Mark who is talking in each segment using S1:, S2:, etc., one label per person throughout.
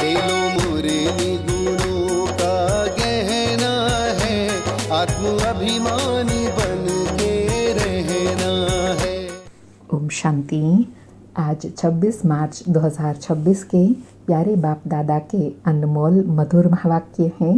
S1: ले लो मुरली गुणों का गहना है, आत्म अभिमानी बन के रहना है।
S2: ओम शांति। आज 26 मार्च 2026 के प्यारे बाप दादा के अनमोल मधुर महावाक्य हैं।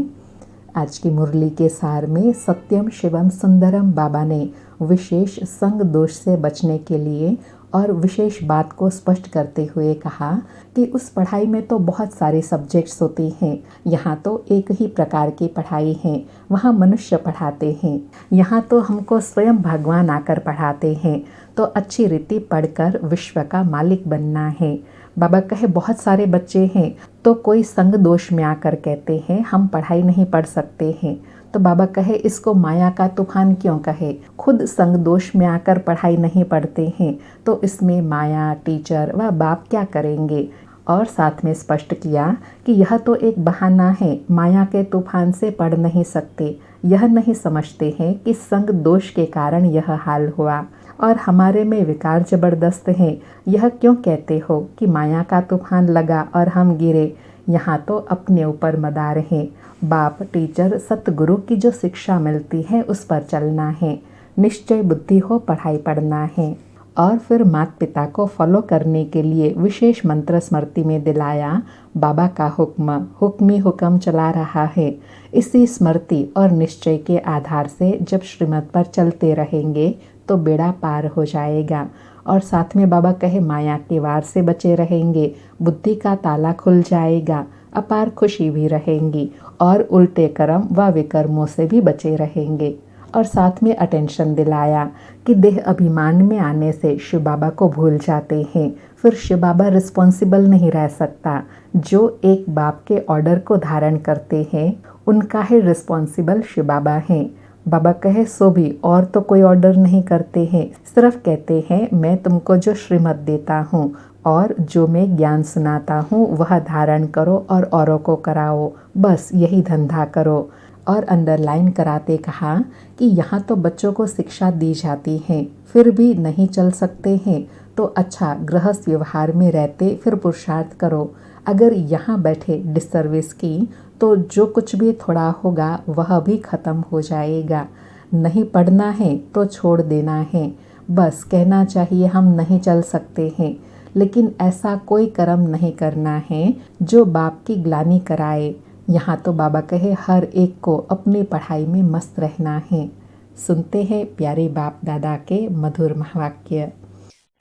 S2: आज की मुरली के सार में सत्यम शिवम सुंदरम बाबा ने विशेष संग दोष से बचने के लिए और विशेष बात को स्पष्ट करते हुए कहा कि उस पढ़ाई में तो बहुत सारे सब्जेक्ट्स होते हैं, यहाँ तो एक ही प्रकार की पढ़ाई है, वहाँ मनुष्य पढ़ाते हैं, यहाँ तो हमको स्वयं भगवान आकर पढ़ाते हैं, तो अच्छी रीति पढ़कर विश्व का मालिक बनना है। बाबा कहे बहुत सारे बच्चे हैं तो कोई संग दोष में आकर कहते हैं हम पढ़ाई नहीं पढ़ सकते हैं, तो बाबा कहे इसको माया का तूफान क्यों कहे, खुद संग दोष में आकर पढ़ाई नहीं पढ़ते हैं तो इसमें माया, टीचर व बाप क्या करेंगे। और साथ में स्पष्ट किया कि यह तो एक बहाना है, माया के तूफान से पढ़ नहीं सकते। यह नहीं समझते हैं कि संग दोष के कारण यह हाल हुआ और हमारे में विकार जबरदस्त है। यह क्यों कहते हो कि माया का तूफान लगा और हम गिरे, यहाँ तो अपने ऊपर मदार है। बाप, टीचर, सतगुरु की जो शिक्षा मिलती है उस पर चलना है, निश्चय बुद्धि हो पढ़ाई पढ़ना है। और फिर माता पिता को फॉलो करने के लिए विशेष मंत्र स्मृति में दिलाया। बाबा का हुक्म ही हुक्म चला रहा है। इसी स्मृति और निश्चय के आधार से जब श्रीमत पर चलते रहेंगे तो बेड़ा पार हो जाएगा। और साथ में बाबा कहे माया के वार से बचे रहेंगे, बुद्धि का ताला खुल जाएगा, अपार खुशी भी रहेंगी और उल्टे कर्म व विकर्मों से भी बचे रहेंगे। और साथ में अटेंशन दिलाया कि देह अभिमान में आने से शिव बाबा को भूल जाते हैं, फिर शिव बाबा रिस्पॉन्सिबल नहीं रह सकता। जो एक बाप के ऑर्डर को धारण करते हैं उनका ही रिस्पॉन्सिबल शिव बाबा हैं। बाबा कहे सो भी और तो कोई ऑर्डर नहीं करते हैं, सिर्फ कहते हैं मैं तुमको जो श्रीमत देता हूँ और जो मैं ज्ञान सुनाता हूँ वह धारण करो और औरों को कराओ, बस यही धंधा करो। और अंडरलाइन कराते कहा कि यहाँ तो बच्चों को शिक्षा दी जाती है, फिर भी नहीं चल सकते हैं तो अच्छा गृहस्थ व्यवहार में रहते फिर पुरुषार्थ करो। अगर यहाँ बैठे डिसर्विस की तो जो कुछ भी थोड़ा होगा वह भी खत्म हो जाएगा। नहीं पढ़ना है तो छोड़ देना है, बस कहना चाहिए हम नहीं चल सकते हैं, लेकिन ऐसा कोई कर्म नहीं करना है जो बाप की ग्लानि कराए। यहाँ तो बाबा कहे हर एक को अपनी पढ़ाई में मस्त रहना है। सुनते हैं प्यारे बाप दादा के मधुर महावाक्य।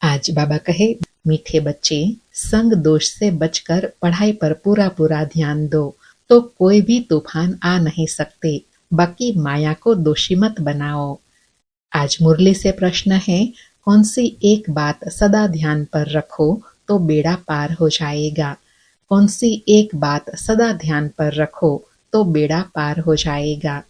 S2: आज बाबा कहे मीठे बच्चे, संग दोष से बचकर पढ़ाई पर पूरा पूरा ध्यान दो तो कोई भी तूफान आ नहीं सकते, बाकी माया को दोषी मत बनाओ। आज मुरली से प्रश्न है कौन सी एक बात सदा ध्यान पर रखो तो बेड़ा पार हो जाएगा। कौन सी एक बात सदा ध्यान पर रखो तो बेड़ा पार हो जाएगा।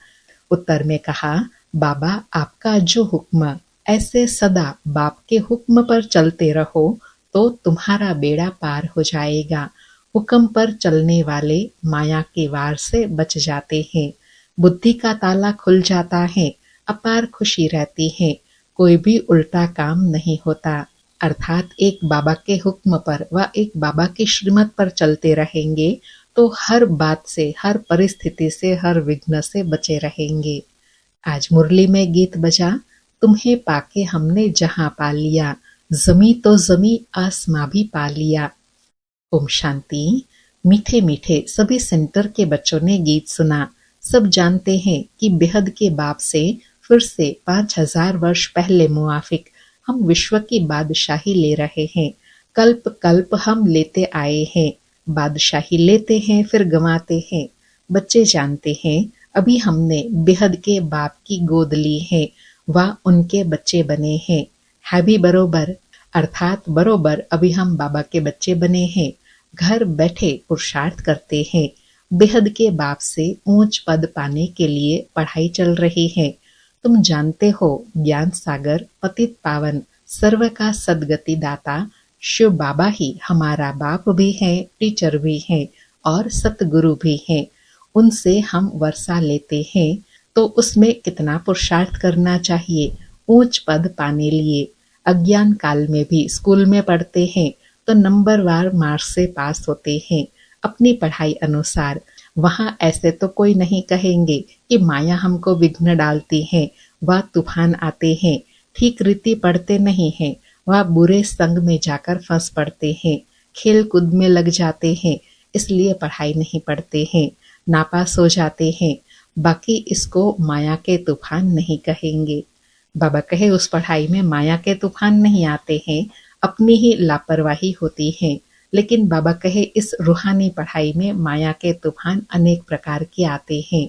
S2: उत्तर में कहा बाबा आपका जो हुक्म, ऐसे सदा बाप के हुक्म पर चलते रहो तो तुम्हारा बेड़ा पार हो जाएगा। हुक्म पर चलने वाले माया के वार से बच जाते हैं, बुद्धि का ताला खुल जाता है, अपार खुशी रहती है, कोई भी उल्टा काम नहीं होता। अर्थात एक बाबा के हुक्म पर व एक बाबा की श्रीमत पर चलते रहेंगे तो हर बात से, हर परिस्थिति से, हर विघ्न से बचे रहेंगे। आज मुरली में गीत बजा, तुम्हें पाके हमने जहां पा लिया, जमी तो जमी आसमां भी पा लिया। ओम शांति। मीठे मीठे सभी सेंटर के बच्चों ने गीत सुना। सब जानते हैं कि बेहद के बाप से फिर से 5000 वर्ष पहले मुआफिक हम विश्व की बादशाही ले रहे हैं। कल्प कल्प हम लेते आए हैं, बादशाही लेते हैं फिर गंवाते हैं। बच्चे जानते हैं अभी हमने बेहद के बाप की गोद ली है, वह उनके बच्चे बने हैं। है भी बरोबर, अर्थात बरोबर अभी हम बाबा के बच्चे बने हैं। घर बैठे पुरुषार्थ करते हैं, बेहद के बाप से ऊंच पद पाने के लिए पढ़ाई चल रही है। तुम जानते हो ज्ञान सागर पतित पावन सर्व का सदगति दाता शिव बाबा ही हमारा बाप भी है, टीचर भी है और सतगुरु भी है। उनसे हम वर्षा लेते हैं तो उसमें कितना पुरुषार्थ करना चाहिए ऊंच पद पाने लिए। अज्ञान काल में भी स्कूल में पढ़ते हैं तो नंबरवार मार्क्स से पास होते हैं। अपनी पढ़ाई अनुसार। वहाँ ऐसे तो कोई नहीं कहेंगे कि माया हमको विघ्न डालती है, वह तूफान आते हैं, ठीक रीति पढ़ते नहीं हैं, वह बुरे संग में जाकर फंस पड़ते हैं, खेल कूद में लग जाते हैं, इसलिए पढ़ाई नहीं पढ़ते हैं, नापास हो जाते हैं। बाकी इसको माया के तूफान नहीं कहेंगे। बाबा कहे उस पढ़ाई में माया के तूफान नहीं आते हैं, अपनी ही लापरवाही होती है। लेकिन बाबा कहे इस रूहानी पढ़ाई में माया के तूफान अनेक प्रकार के आते हैं।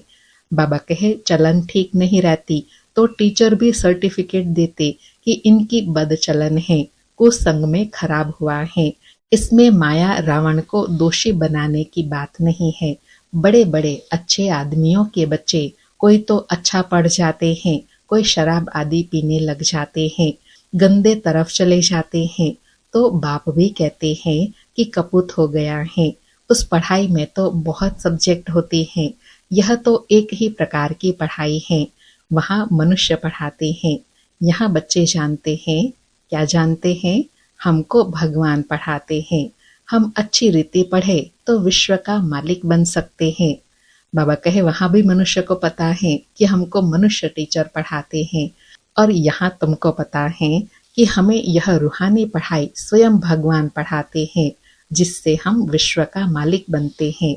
S2: बाबा कहे चलन ठीक नहीं रहती तो टीचर भी सर्टिफिकेट देते कि इनकी बद चलन है, कुसंग में खराब हुआ है। इसमें माया रावण को दोषी बनाने की बात नहीं है। बड़े बड़े अच्छे आदमियों के बच्चे कोई तो अच्छा पढ़ जाते हैं, कोई शराब आदि पीने लग जाते हैं, गंदे तरफ चले जाते हैं, तो बाप भी कहते हैं कि कपूत हो गया है। उस पढ़ाई में तो बहुत सब्जेक्ट होते हैं, यह तो एक ही प्रकार की पढ़ाई है। वहाँ मनुष्य पढ़ाते हैं, यहाँ बच्चे जानते हैं। क्या जानते हैं? हमको भगवान पढ़ाते हैं। हम अच्छी रीति पढ़े तो विश्व का मालिक बन सकते हैं। बाबा कहे वहाँ भी मनुष्य को पता है कि हमको मनुष्य टीचर पढ़ाते हैं, और यहाँ तुमको पता है कि हमें यह रूहानी पढ़ाई स्वयं भगवान पढ़ाते हैं, जिससे हम विश्व का मालिक बनते हैं।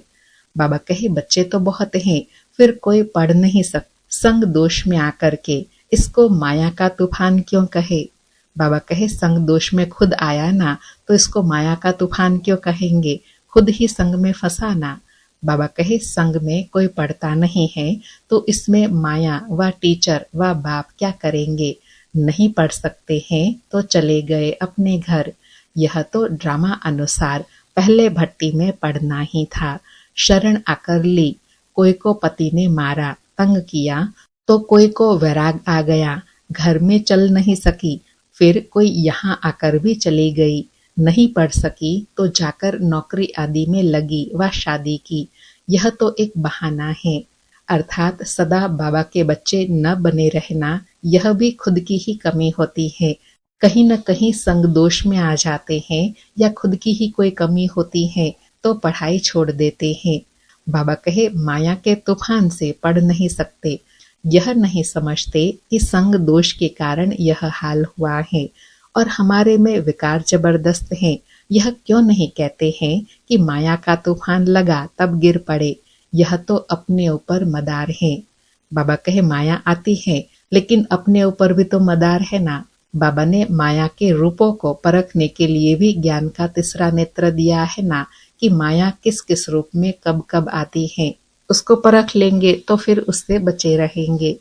S2: बाबा कहे बच्चे तो बहुत हैं, फिर कोई पढ़ नहीं सकता। संग दोष में आकर के इसको माया का तूफान क्यों कहे? बाबा कहे संग दोष में खुद आया ना, तो इसको माया का तूफान क्यों कहेंगे? खुद ही संग में फंसा ना। बाबा कहे संग में कोई पढ़ता नहीं है तो इसमें माया व टीचर व बाप क्या करेंगे? नहीं पढ़ सकते हैं तो चले गए अपने घर। यह तो ड्रामा अनुसार पहले भट्टी में पढ़ना ही था। शरण आकर ली, कोई को पति ने मारा, तंग किया, तो कोई को वैराग आ गया, घर में चल नहीं सकी, फिर कोई यहाँ आकर भी चली गई। नहीं पढ़ सकी तो जाकर नौकरी आदि में लगी व शादी की। यह तो एक बहाना है। अर्थात सदा बाबा के बच्चे न बने रहना, यह भी खुद की ही कमी होती है। कहीं न कहीं संग दोष में आ जाते हैं या खुद की ही कोई कमी होती है तो पढ़ाई छोड़ देते हैं। बाबा कहे माया के तूफान से पढ़ नहीं सकते। यह नहीं समझते कि संग दोष के कारण यह हाल हुआ है और हमारे में विकार जबरदस्त हैं। यह क्यों नहीं कहते हैं कि माया का तूफान लगा तब गिर पड़े? यह तो अपने ऊपर मदार है। बाबा कहे माया आती है लेकिन अपने ऊपर भी तो मदार है ना। बाबा ने माया के रूपों को परखने के लिए भी ज्ञान का तीसरा नेत्र दिया है ना, कि माया किस किस रूप में कब कब आती है। उसको परख लेंगे तो फिर उससे बचे रहेंगे।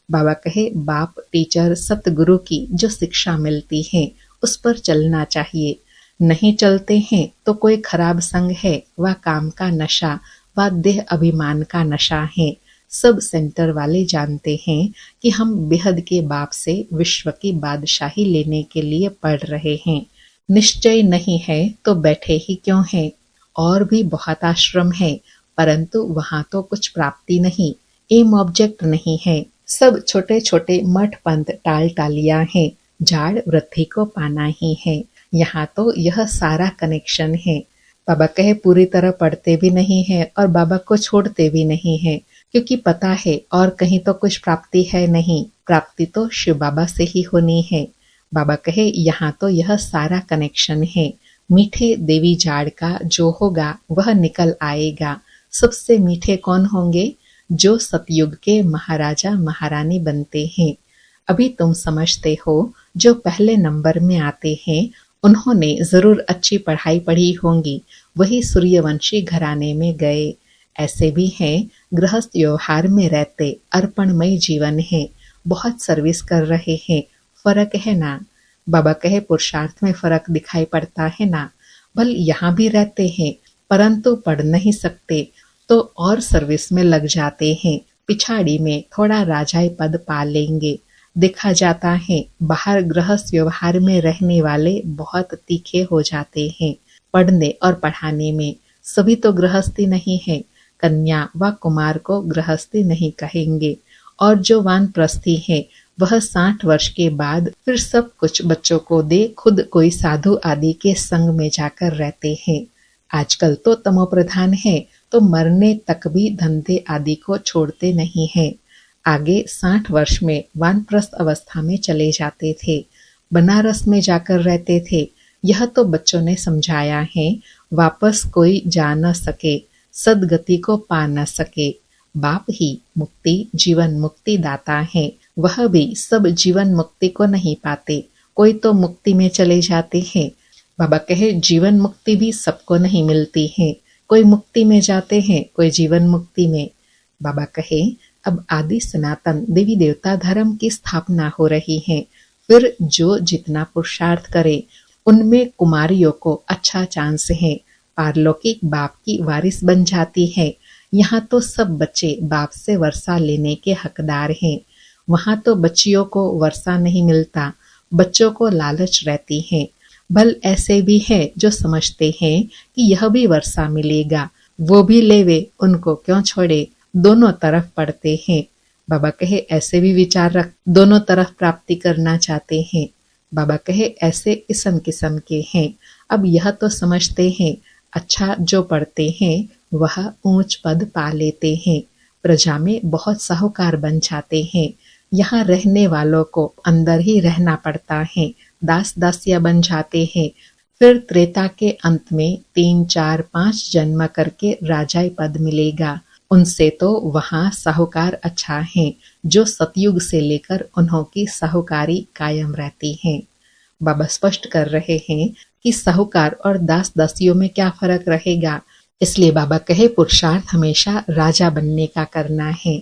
S2: बाबा कहे बाप टीचर सतगुरु की जो शिक्षा मिलती है उस पर चलना चाहिए। नहीं चलते हैं तो कोई खराब संग है, वह काम का नशा व देह अभिमान का नशा है। सब सेंटर वाले जानते हैं कि हम बेहद के बाप से विश्व की बादशाही लेने के लिए पढ़ रहे हैं। निश्चय नहीं है तो बैठे ही क्यों हैं? और भी बहुत आश्रम है, परंतु वहां तो कुछ प्राप्ति नहीं, एम ऑब्जेक्ट नहीं है। सब छोटे छोटे मठ पंथ टाल टालियां हैं, झाड़ वृद्धि को पाना ही है। यहाँ तो यह सारा कनेक्शन है। बाबा कहे पूरी तरह पढ़ते भी नहीं है और बाबा को छोड़ते भी नहीं है, क्योंकि पता है और कहीं तो कुछ प्राप्ति है नहीं। प्राप्ति तो शिव बाबा से ही होनी है। बाबा कहे यहाँ तो यह सारा कनेक्शन है। मीठे देवी झाड़ का जो होगा वह निकल आएगा। सबसे मीठे कौन होंगे? जो सतयुग के महाराजा महारानी बनते हैं। अभी तुम समझते हो जो पहले नंबर में आते हैं उन्होंने जरूर अच्छी पढ़ाई पढ़ी होंगी, वही सूर्यवंशी घराने में गए। ऐसे भी हैं गृहस्थ व्यवहार में रहते अर्पणमय जीवन है, बहुत सर्विस कर रहे हैं। फर्क है ना? बाबा कहे पुरुषार्थ में फर्क दिखाई पड़ता है ना। भल यहाँ भी रहते हैं परंतु पढ़ नहीं सकते तो और सर्विस में लग जाते हैं। पिछाड़ी में थोड़ा राजाई पद पा लेंगे। देखा जाता है बाहर गृहस्थ व्यवहार में रहने वाले बहुत तीखे हो जाते हैं पढ़ने और पढ़ाने में। सभी तो गृहस्थी नहीं है। कन्या व कुमार को गृहस्थी नहीं कहेंगे, और जो वानप्रस्थी है वह 60 वर्ष के बाद फिर सब कुछ बच्चों को दे खुद कोई साधु आदि के संग में जाकर रहते हैं। आजकल तो तमोप्रधान है, तो मरने तक भी धंधे आदि को छोड़ते नहीं हैं। आगे 60 वर्ष में वानप्रस्थ अवस्था में चले जाते थे, बनारस में जाकर रहते थे। यह तो बच्चों ने समझाया है, वापस कोई जा न सके, सदगति को पा न सके। बाप ही मुक्ति जीवन मुक्ति दाता है, वह भी सब जीवन मुक्ति को नहीं पाते, कोई तो मुक्ति में चले जाते हैं। बाबा कहे जीवन मुक्ति भी सबको नहीं मिलती है, कोई मुक्ति में जाते हैं, कोई जीवन मुक्ति में। बाबा कहे अब आदि सनातन देवी देवता धर्म की स्थापना हो रही है, फिर जो जितना पुरुषार्थ करे उनमें कुमारियों को अच्छा चांस है, पारलौकिक बाप की वारिस बन जाती है। यहाँ तो सब बच्चे बाप से वर्षा लेने के हकदार हैं, वहाँ तो बच्चियों को वर्षा नहीं मिलता, बच्चों को लालच रहती है। भल ऐसे भी हैं जो समझते हैं कि यह भी वर्षा मिलेगा, वो भी लेवे, उनको क्यों छोड़े, दोनों तरफ पढ़ते हैं। बाबा कहे ऐसे भी विचार रख, दोनों तरफ प्राप्ति करना चाहते हैं। बाबा कहे ऐसे किस्म किस्म के हैं। अब यह तो समझते हैं अच्छा जो पढ़ते हैं वह ऊंच पद पा लेते हैं, प्रजा में बहुत साहूकार बन जाते हैं। यहाँ रहने वालों को अंदर ही रहना पड़ता है, दास दासिया बन जाते हैं। फिर त्रेता के अंत में 3, 4, 5 जन्म करके राजाई पद मिलेगा। उनसे तो वहाँ साहूकार अच्छा है, जो सतयुग से लेकर उन्हों की साहूकारी कायम रहती है। बाबा स्पष्ट कर रहे हैं कि साहूकार और दास दासियों में क्या फर्क रहेगा। इसलिए बाबा कहे पुरुषार्थ हमेशा राजा बनने का करना है।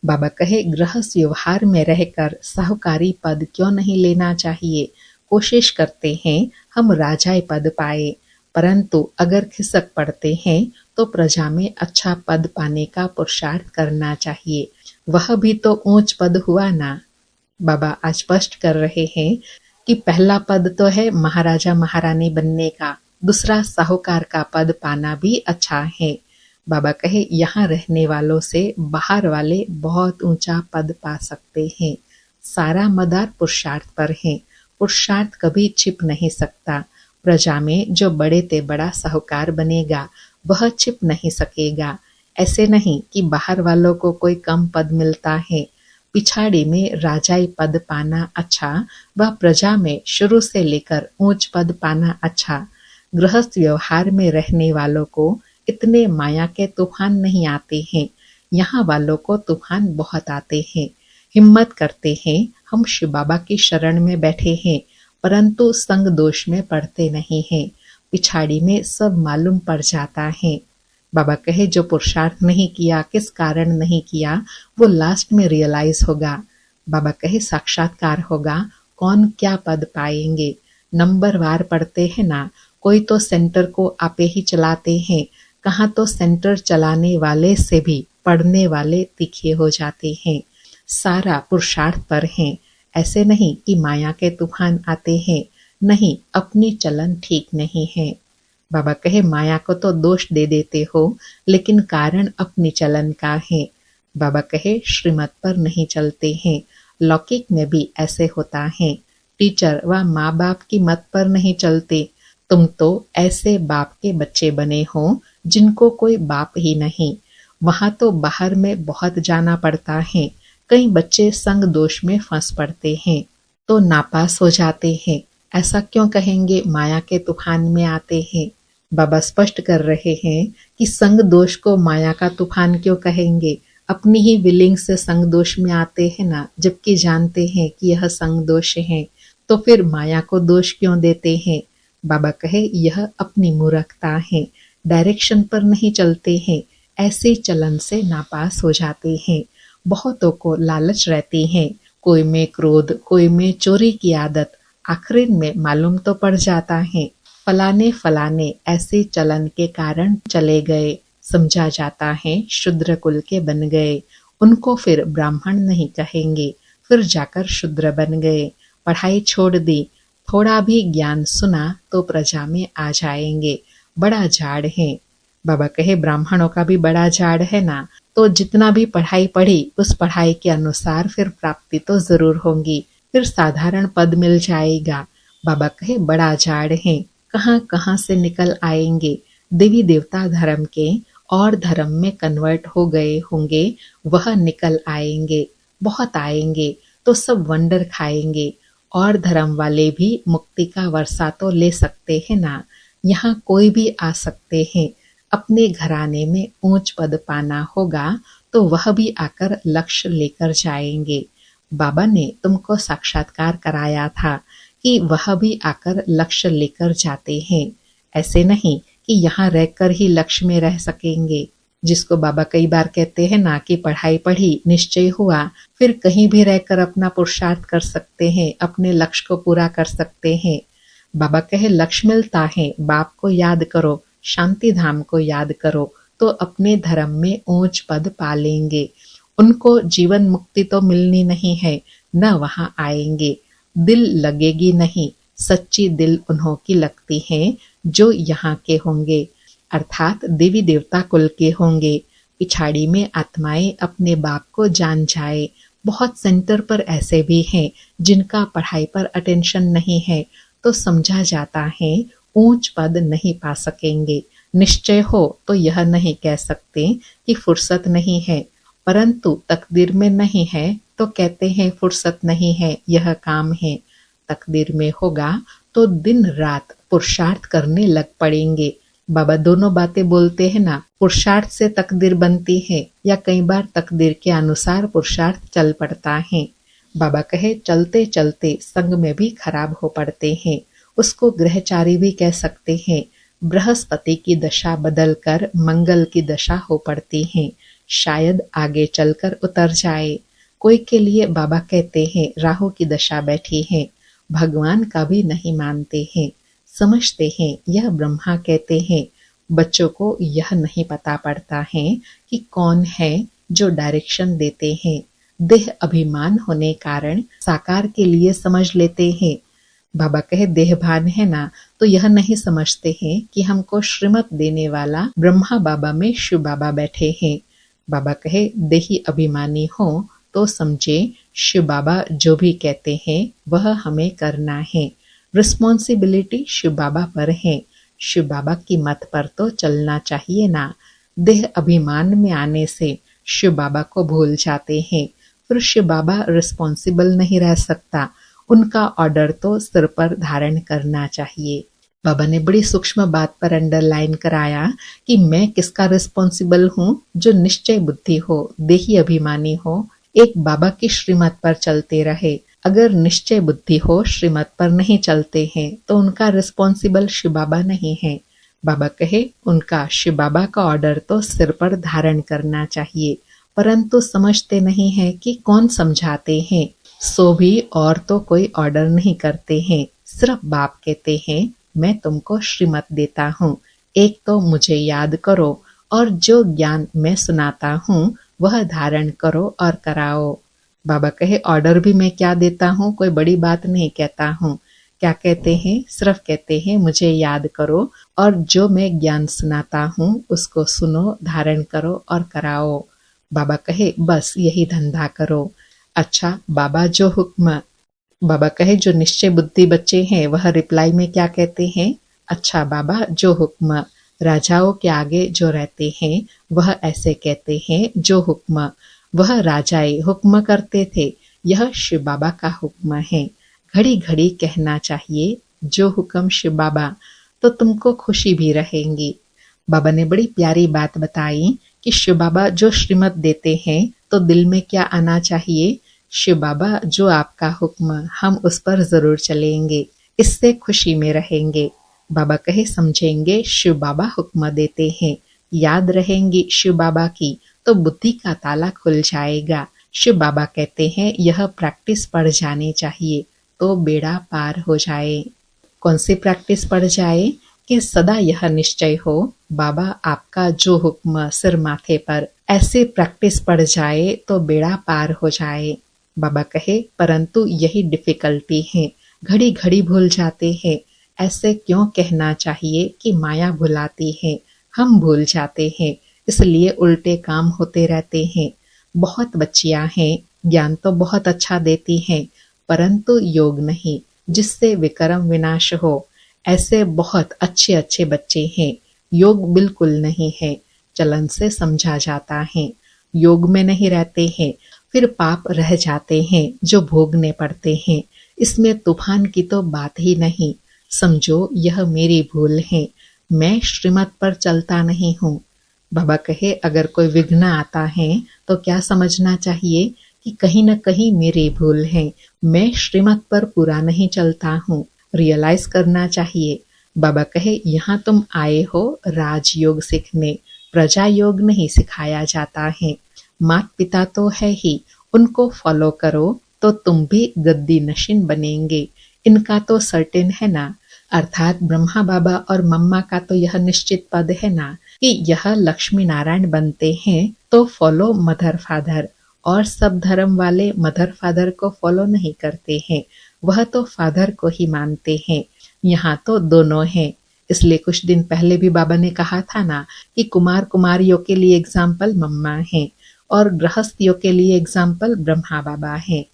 S2: बाबा कहे गृहस्थ व्यवहार में रहकर साहूकारी पद क्यों नहीं लेना चाहिए। कोशिश करते हैं हम राजाई पद पाए, परंतु अगर खिसक पड़ते हैं तो प्रजा में अच्छा पद पाने का पुरुषार्थ करना चाहिए, वह भी तो ऊंच पद हुआ ना। बाबा आज स्पष्ट कर रहे हैं कि पहला पद तो है महाराजा महारानी बनने का, दूसरा साहूकार का पद पाना भी अच्छा है। बाबा कहे यहाँ रहने वालों से बाहर वाले बहुत ऊंचा पद पा सकते हैं। सारा मदार पुरुषार्थ पर है, पुरुषार्थ कभी छिप नहीं सकता। प्रजा में जो बड़े ते बड़ा साहूकार बनेगा वह छिप नहीं सकेगा। ऐसे नहीं कि बाहर वालों को कोई कम पद मिलता है। पिछाड़ी में राजाई पद पाना अच्छा व प्रजा में शुरू से लेकर ऊंच पद पाना अच्छा। गृहस्थ व्यवहार में रहने वालों को इतने माया के तूफान नहीं आते हैं, यहाँ वालों को तूफान बहुत आते हैं। हिम्मत करते हैं हम शिव बाबा की शरण में बैठे हैं, परंतु संग दोष में पड़ते नहीं हैं, पिछाड़ी में सब मालूम पड़ जाता है। बाबा कहे जो पुरुषार्थ नहीं किया, किस कारण नहीं किया, वो लास्ट में रियलाइज होगा। बाबा कहे साक्षात्कार होगा, कौन क्या पद पाएंगे। नंबर वार पढ़ते हैं ना, कोई तो सेंटर को आपे ही चलाते हैं, कहाँ तो सेंटर चलाने वाले से भी पढ़ने वाले तीखे हो जाते हैं। सारा पुरुषार्थ पर है, ऐसे नहीं कि माया के तूफान आते हैं, नहीं, अपनी चलन ठीक नहीं है। बाबा कहे माया को तो दोष दे देते हो, लेकिन कारण अपनी चलन का है। बाबा कहे श्रीमत पर नहीं चलते हैं, लौकिक में भी ऐसे होता है। टीचर व माँ बाप की मत पर नहीं चलते। तुम तो ऐसे बाप के बच्चे बने हो जिनको कोई बाप ही नहीं। वहां तो बाहर में बहुत जाना पड़ता है। कई बच्चे संग दोष में फंस पड़ते हैं तो नापास हो जाते हैं। ऐसा क्यों कहेंगे माया के तूफान में आते हैं। बाबा स्पष्ट कर रहे हैं कि संग दोष को माया का तूफान क्यों कहेंगे। अपनी ही विलिंग से संग दोष में आते हैं ना, जबकि जानते हैं कि यह संग दोष है, तो फिर माया को दोष क्यों देते हैं। बाबा कहे यह अपनी मूर्खता है, डायरेक्शन पर नहीं चलते हैं, ऐसे चलन से नापास हो जाते हैं। बहुतों को लालच रहती है, कोई में क्रोध, कोई में चोरी की आदत, आखिर में मालूम तो पड़ जाता है फलाने फलाने ऐसे चलन के कारण चले गए, समझा जाता है शूद्र कुल के बन गए। उनको फिर ब्राह्मण नहीं कहेंगे, फिर जाकर शूद्र बन गए। पढ़ाई छोड़ दी, थोड़ा भी ज्ञान सुना तो प्रजा में आ जाएंगे। बड़ा झाड़ है। बाबा कहे ब्राह्मणों का भी बड़ा झाड़ है ना, तो जितना भी पढ़ाई पढ़ी उस पढ़ाई के अनुसार फिर प्राप्ति तो जरूर होंगी, फिर साधारण पद मिल जाएगा। बाबा कहे बड़ा झाड़ है, कहाँ कहाँ से निकल आएंगे। देवी देवता धर्म के और धर्म में कन्वर्ट हो गए होंगे, वह निकल आएंगे, बहुत आएंगे तो सब वंडर खाएंगे। और धर्म वाले भी मुक्ति का वर्षा तो ले सकते हैं ना, यहाँ कोई भी आ सकते हैं। अपने घराने में ऊंच पद पाना होगा तो वह भी आकर लक्ष्य लेकर जाएंगे। बाबा ने तुमको साक्षात्कार कराया था कि वह भी आकर लक्ष्य लेकर जाते हैं। ऐसे नहीं कि यहाँ रहकर ही लक्ष्य में रह सकेंगे। जिसको बाबा कई बार कहते हैं ना कि पढ़ाई पढ़ी निश्चय हुआ, फिर कहीं भी रहकर अपना पुरुषार्थ कर सकते हैं, अपने लक्ष्य को पूरा कर सकते हैं। बाबा कहे लक्ष्य मिलता है, बाप को याद करो, शांति धाम को याद करो तो अपने धर्म में ऊंच पद पा लेंगे। उनको जीवन मुक्ति तो मिलनी नहीं है, न वहां आएंगे। दिल लगेगी नहीं, सच्ची दिल उन्हों की लगती है जो यहाँ के होंगे, अर्थात देवी देवता कुल के होंगे। पिछाड़ी में आत्माएं अपने बाप को जान जाए। बहुत सेंटर पर ऐसे भी हैं जिनका पढ़ाई पर अटेंशन नहीं है, तो समझा जाता है ऊंच पद नहीं पा सकेंगे। निश्चय हो तो यह नहीं कह सकते कि फुर्सत नहीं है, परंतु तकदीर में नहीं है तो कहते हैं फुर्सत नहीं है, यह काम है। तकदीर में होगा तो दिन रात पुरुषार्थ करने लग पड़ेंगे। बाबा दोनों बातें बोलते हैं ना, पुरुषार्थ से तकदीर बनती है या कई बार तकदीर के अनुसार पुरुषार्थ चल पड़ता है। बाबा कहे चलते चलते संग में भी खराब हो पड़ते हैं, उसको ग्रहचारी भी कह सकते हैं। बृहस्पति की दशा बदलकर मंगल की दशा हो पड़ती है, शायद आगे चलकर उतर जाए। कोई के लिए बाबा कहते हैं राहु की दशा बैठी है, भगवान का भी नहीं मानते हैं, समझते हैं यह ब्रह्मा कहते हैं। बच्चों को यह नहीं पता पड़ता है कि कौन है जो डायरेक्शन देते हैं। देह अभिमान होने कारण साकार के लिए समझ लेते हैं। बाबा कहे देहभान है ना, तो यह नहीं समझते हैं कि हमको श्रीमत देने वाला ब्रह्मा बाबा में शिव बाबा बैठे हैं। बाबा कहे देही अभिमानी हो तो समझे शिव बाबा जो भी कहते हैं वह हमें करना है। रिस्पॉन्सिबिलिटी शिव बाबा पर है, शिव बाबा की मत पर तो चलना चाहिए ना। देह अभिमान में आने से शिव बाबा को भूल जाते हैं, फिर शिव बाबा रिस्पॉन्सिबल नहीं रह सकता, उनका ऑर्डर तो सिर पर धारण करना चाहिए। बाबा ने बड़ी सूक्ष्म बात पर अंडरलाइन कराया कि मैं किसका रिस्पॉन्सिबल हूँ, जो निश्चय बुद्धि हो, देही अभिमानी हो, एक बाबा की श्रीमत पर चलते रहे। अगर निश्चय बुद्धि हो, श्रीमत पर नहीं चलते हैं तो उनका रिस्पॉन्सिबल शिव बाबा नहीं है। बाबा कहे उनका शिव बाबा का ऑर्डर तो सिर पर धारण करना चाहिए, परंतु समझते नहीं है कि कौन समझाते हैं। सो भी और तो कोई ऑर्डर नहीं करते हैं, सिर्फ बाप कहते हैं मैं तुमको श्रीमत देता हूँ, एक तो मुझे याद करो और जो ज्ञान मैं सुनाता हूँ वह धारण करो और कराओ। बाबा कहे ऑर्डर भी मैं क्या देता हूँ, कोई बड़ी बात नहीं कहता हूँ। क्या कहते हैं, सिर्फ कहते हैं मुझे याद करो और जो मैं ज्ञान सुनाता हूँ उसको सुनो, धारण करो और कराओ। बाबा कहे बस यही धंधा करो। अच्छा बाबा जो हुक्म, बाबा कहे जो निश्चय बुद्धि बच्चे हैं वह रिप्लाई में क्या कहते हैं, अच्छा बाबा जो हुक्म। राजाओं के आगे जो रहते हैं वह ऐसे कहते हैं जो हुक्म। वह राजाए हुक्म करते थे, यह शिव बाबा का हुक्म है। घड़ी घड़ी कहना चाहिए जो हुक्म शिव बाबा, तो तुमको खुशी भी रहेंगी। बाबा ने बड़ी प्यारी बात बताई कि शिव बाबा जो श्रीमत देते हैं तो दिल में क्या आना चाहिए, शिव बाबा जो आपका हुक्म, हम उस पर जरूर चलेंगे, इससे खुशी में रहेंगे। बाबा कहे समझेंगे शिव बाबा हुक्म देते हैं, याद रहेंगी शिव बाबा की तो बुद्धि का ताला खुल जाएगा। शिव बाबा कहते हैं यह प्रैक्टिस पड़ जानी चाहिए तो बेड़ा पार हो जाए। कौन सी प्रैक्टिस पड़ जाए कि सदा यह निश्चय हो बाबा आपका जो हुक्म सिर माथे पर, ऐसे प्रैक्टिस पड़ जाए तो बेड़ा पार हो जाए। बाबा कहे परंतु यही डिफिकल्टी है, घड़ी घड़ी भूल जाते हैं। ऐसे क्यों कहना चाहिए कि माया भुलाती है, हम भूल जाते हैं, इसलिए उल्टे काम होते रहते हैं। बहुत बच्चियां हैं, ज्ञान तो बहुत अच्छा देती हैं, परंतु योग नहीं जिससे विक्रम विनाश हो। ऐसे बहुत अच्छे अच्छे बच्चे हैं योग बिल्कुल नहीं है, चलन से समझा जाता है। योग में नहीं रहते हैं, फिर पाप रह जाते हैं जो भोगने पड़ते हैं। इसमें तूफान की तो बात ही नहीं। समझो यह मेरी भूल है, मैं श्रीमत पर चलता नहीं हूँ। बाबा कहे अगर कोई विघ्न आता है तो क्या समझना चाहिए कि कहीं न कहीं मेरी भूल है, मैं श्रीमत पर पूरा नहीं चलता हूँ। रियलाइज करना चाहिए। बाबा कहे यहाँ तुम आए हो राजयोग सीखने, प्रजा योग नहीं सिखाया जाता है। माता पिता तो है ही, उनको फॉलो करो तो तुम भी गद्दी नशीन बनेंगे। इनका तो सर्टेन है ना, अर्थात ब्रह्मा बाबा और मम्मा का तो यह निश्चित पद है ना कि यह लक्ष्मी नारायण बनते हैं तो फॉलो मदर फादर। और सब धर्म वाले मदर फादर को फॉलो नहीं करते हैं, वह तो फादर को ही मानते हैं। यहाँ तो दोनों हैं। इसलिए कुछ दिन पहले भी बाबा ने कहा था ना कि कुमार कुमारियों के लिए एग्जाम्पल मम्मा है और गृहस्थियों के लिए एग्जाम्पल ब्रह्मा बाबा है।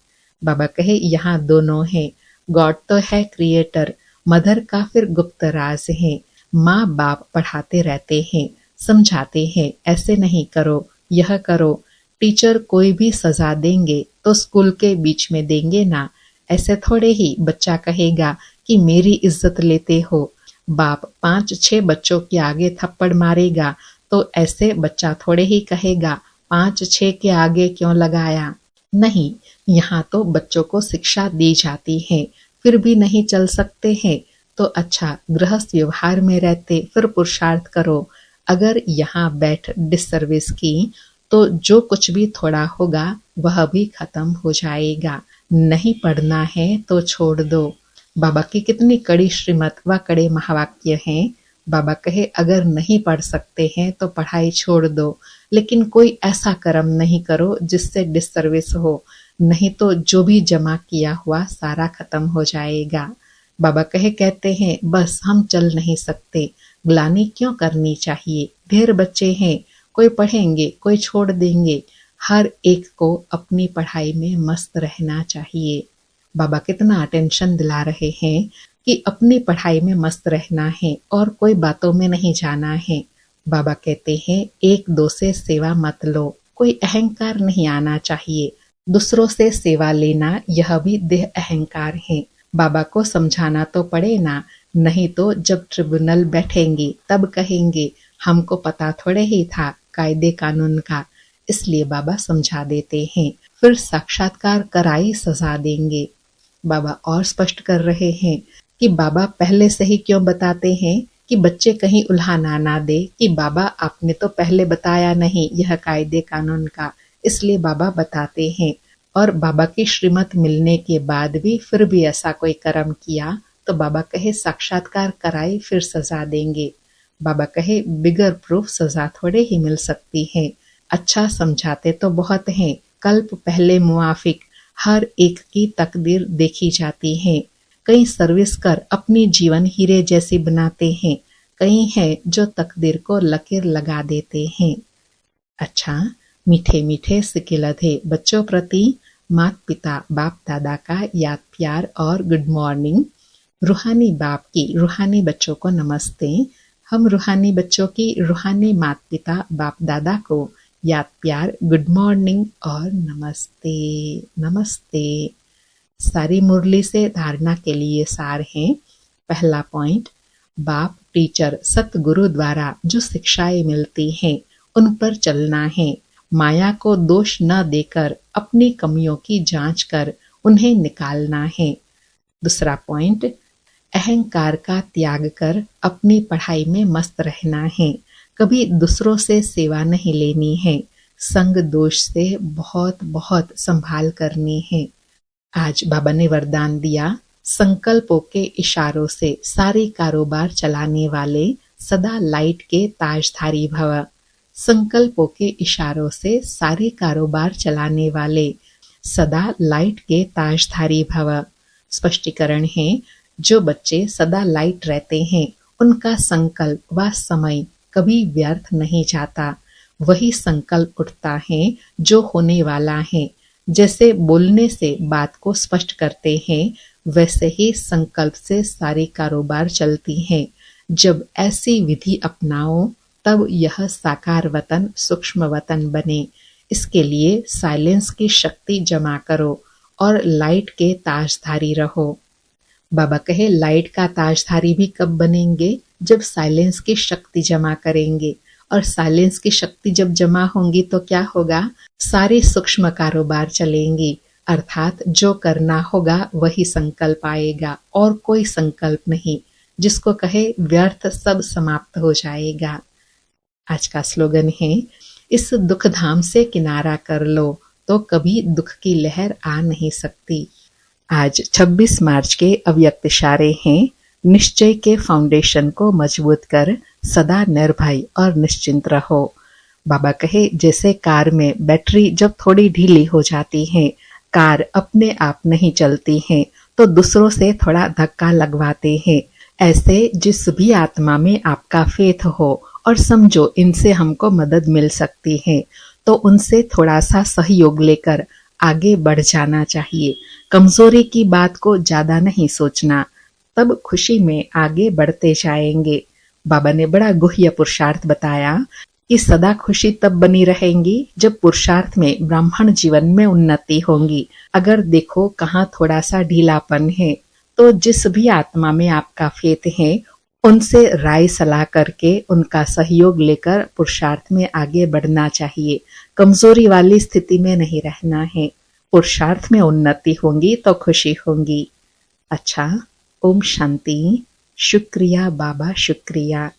S2: बाबा कहे यहाँ दोनों हैं। गॉड तो है क्रिएटर, मदर का फिर गुप्त राज है। माँ बाप पढ़ाते रहते हैं, समझाते हैं ऐसे नहीं करो, यह करो। टीचर कोई भी सजा देंगे तो स्कूल के बीच में देंगे ना, ऐसे थोड़े ही बच्चा कहेगा कि मेरी इज्जत लेते हो। बाप 5-6 बच्चों के आगे थप्पड़ मारेगा तो ऐसे बच्चा थोड़े ही कहेगा 5-6 के आगे क्यों लगाया। नहीं, यहाँ तो बच्चों को शिक्षा दी जाती है, फिर भी नहीं चल सकते हैं तो अच्छा गृहस्थ व्यवहार में रहते फिर पुरुषार्थ करो। अगर यहाँ बैठ डिसर्विस की तो जो कुछ भी थोड़ा होगा वह भी खत्म हो जाएगा। नहीं पढ़ना है तो छोड़ दो। बाबा की कितनी कड़ी श्रीमत व कड़े महावाक्य हैं। बाबा कहे अगर नहीं पढ़ सकते हैं तो पढ़ाई छोड़ दो, लेकिन कोई ऐसा कर्म नहीं करो जिससे डिसर्विस हो, नहीं तो जो भी जमा किया हुआ सारा खत्म हो जाएगा। बाबा कहते हैं बस हम चल नहीं सकते, ग्लानि क्यों करनी चाहिए। ढेर बच्चे हैं, कोई पढ़ेंगे कोई छोड़ देंगे, हर एक को अपनी पढ़ाई में मस्त रहना चाहिए। बाबा कितना अटेंशन दिला रहे हैं कि अपनी पढ़ाई में मस्त रहना है और कोई बातों में नहीं जाना है। बाबा कहते हैं 1-2 से सेवा मत लो, कोई अहंकार नहीं आना चाहिए। दूसरों से सेवा लेना यह भी देह अहंकार है। बाबा को समझाना तो पड़े ना, नहीं तो जब ट्रिब्यूनल बैठेंगे तब कहेंगे हमको पता थोड़े ही था कायदे कानून का। इसलिए बाबा समझा देते हैं, फिर साक्षात्कार कराई सजा देंगे। बाबा और स्पष्ट कर रहे हैं कि बाबा पहले से ही क्यों बताते हैं कि बच्चे कहीं उल्हाना ना दे कि बाबा आपने तो पहले बताया नहीं यह कायदे कानून का, इसलिए बाबा बताते हैं। और बाबा की श्रीमत मिलने के बाद भी फिर भी ऐसा कोई कर्म किया तो बाबा कहे साक्षात्कार कराई फिर सजा देंगे। बाबा कहे बिगर प्रूफ सजा थोड़े ही मिल सकती है। अच्छा समझाते तो बहुत हैं, कल्प पहले मुआफिक हर एक की तकदीर देखी जाती है। कई सर्विस कर अपनी जीवन हीरे जैसी बनाते हैं, कई हैं जो तकदीर को लकीर लगा देते हैं। अच्छा, मीठे मीठे सिकिलधे बच्चों प्रति माता पिता बाप दादा का याद प्यार और गुड मॉर्निंग। रूहानी बाप की रूहानी बच्चों को नमस्ते। हम रूहानी बच्चों की रूहानी माता पिता बाप दादा को याद प्यार गुड मॉर्निंग और नमस्ते नमस्ते। सारी मुरली से धारणा के लिए सार है। पहला पॉइंट, बाप टीचर सतगुरु द्वारा जो शिक्षाएं मिलती हैं उन पर चलना है। माया को दोष न देकर अपनी कमियों की जांच कर उन्हें निकालना है। दूसरा पॉइंट, अहंकार का त्याग कर अपनी पढ़ाई में मस्त रहना है। कभी दूसरों से सेवा नहीं लेनी है। संग दोष से बहुत बहुत संभाल करनी है। आज बाबा ने वरदान दिया, संकल्पों के इशारों से सारी कारोबार चलाने वाले सदा लाइट के ताजधारी भव। संकल्पों के इशारों से सारी कारोबार चलाने वाले सदा लाइट के ताजधारी भव। स्पष्टीकरण है, जो बच्चे सदा लाइट रहते हैं उनका संकल्प व समय कभी व्यर्थ नहीं जाता। वही संकल्प उठता है जो होने वाला है। जैसे बोलने से बात को स्पष्ट करते हैं, वैसे ही संकल्प से सारी कारोबार चलती हैं। जब ऐसी विधि अपनाओ तब यह साकार वतन सूक्ष्म वतन बने। इसके लिए साइलेंस की शक्ति जमा करो और लाइट के ताजधारी रहो। बाबा कहे लाइट का ताजधारी भी कब बनेंगे? जब साइलेंस की शक्ति जमा करेंगे। और साइलेंस की शक्ति जब जमा होंगी तो क्या होगा? सारे सूक्ष्म कारोबार चलेंगी, अर्थात जो करना होगा वही संकल्प आएगा और कोई संकल्प नहीं। जिसको कहे व्यर्थ सब समाप्त हो जाएगा। आज का स्लोगन है, इस दुख धाम से किनारा कर लो तो कभी दुख की लहर आ नहीं सकती। आज 26 मार्च के अव्यक्त इशारे हैं, निश्चय के फाउंडेशन को मजबूत कर सदा निर्भय और निश्चिंत रहो। बाबा कहे जैसे कार में बैटरी जब थोड़ी ढीली हो जाती है, कार अपने आप नहीं चलती है तो दूसरों से थोड़ा धक्का लगवाते हैं। ऐसे जिस भी आत्मा में आपका फेथ हो और समझो इनसे हमको मदद मिल सकती है तो उनसे थोड़ा सा सहयोग लेकर आगे बढ़ जाना चाहिए। कमजोरी की बात को ज्यादा नहीं सोचना, तब खुशी में आगे बढ़ते जाएंगे। बाबा ने बड़ा गुह्य पुरुषार्थ बताया कि सदा खुशी तब बनी रहेंगी जब पुरुषार्थ में ब्राह्मण जीवन में उन्नति होंगी। अगर देखो कहाँ थोड़ा सा ढीलापन है तो जिस भी आत्मा में आपका फेथ है उनसे राय सलाह करके उनका सहयोग लेकर पुरुषार्थ में आगे बढ़ना चाहिए। कमजोरी वाली स्थिति में नहीं रहना है। पुरुषार्थ में उन्नति होंगी तो खुशी होंगी। अच्छा, ओम शांति। शुक्रिया बाबा, शुक्रिया।